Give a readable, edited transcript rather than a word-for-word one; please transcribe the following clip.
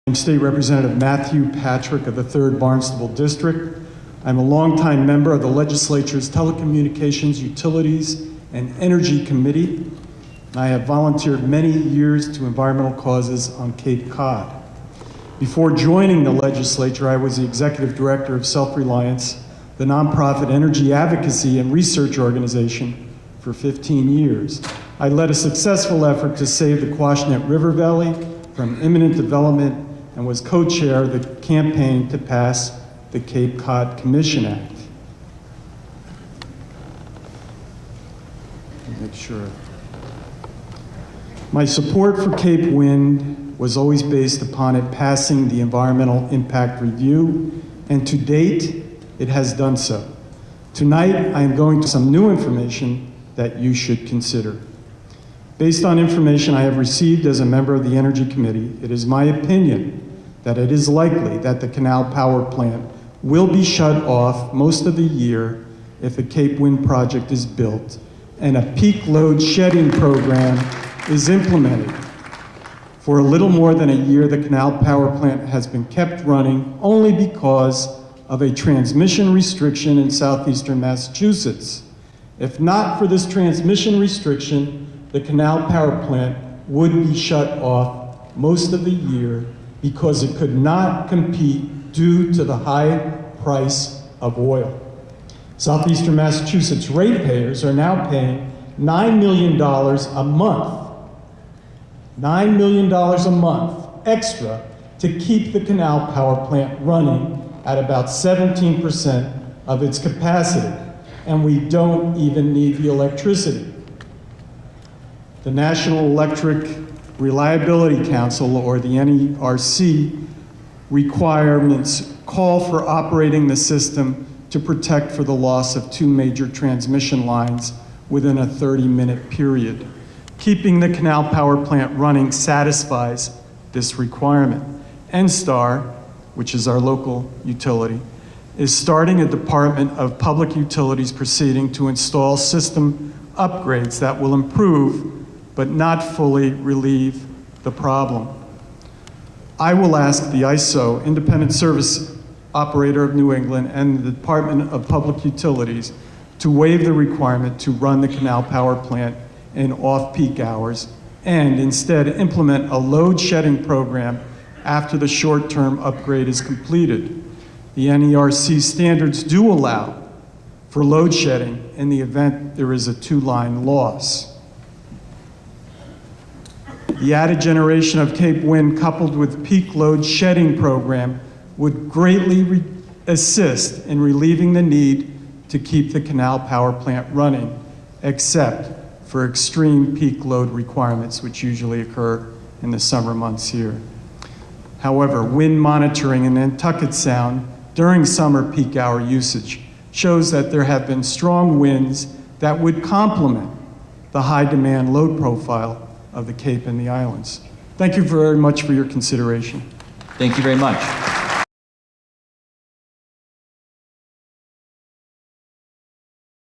I'm State Representative Matthew Patrick of the 3rd Barnstable District. I'm a longtime member of the Legislature's Telecommunications, Utilities, and Energy Committee. I have volunteered many years to environmental causes on Cape Cod. Before joining the legislature, I was the Executive Director of Self-Reliance, the nonprofit energy advocacy and research organization, for 15 years. I led a successful effort to save the Quashnet River Valley from imminent development and was co-chair of the campaign to pass the Cape Cod Commission Act. Make sure. My support for Cape Wind was always based upon it passing the environmental impact review, and to date, it has done so. Tonight, I am going to some new information that you should consider. Based on information I have received as a member of the Energy Committee, it is my opinion that it is likely that the Canal Power Plant will be shut off most of the year if the Cape Wind project is built and a peak load shedding program is implemented. For a little more than a year, the Canal Power Plant has been kept running only because of a transmission restriction in southeastern Massachusetts. If not for this transmission restriction, the Canal Power Plant would be shut off most of the year because it could not compete due to the high price of oil. Southeastern Massachusetts ratepayers are now paying $9 million a month, $9 million a month extra to keep the Canal Power Plant running at about 17% of its capacity, and we don't even need the electricity. The National Electric Reliability Council, or the NERC, requirements call for operating the system to protect for the loss of 2 major transmission lines within a 30-minute period. Keeping the Canal Power Plant running satisfies this requirement. NSTAR, which is our local utility, is starting a Department of Public Utilities proceeding to install system upgrades that will improve but not fully relieve the problem. I will ask the ISO, Independent Service Operator of New England, and the Department of Public Utilities to waive the requirement to run the Canal Power Plant in off-peak hours and instead implement a load shedding program after the short-term upgrade is completed. The NERC standards do allow for load shedding in the event there is a 2-line loss. The added generation of Cape Wind coupled with peak load shedding program would greatly assist in relieving the need to keep the Canal Power Plant running, except for extreme peak load requirements, which usually occur in the summer months here. However, wind monitoring in Nantucket Sound during summer peak hour usage shows that there have been strong winds that would complement the high demand load profile of the Cape and the islands. Thank you very much for your consideration. Thank you very much.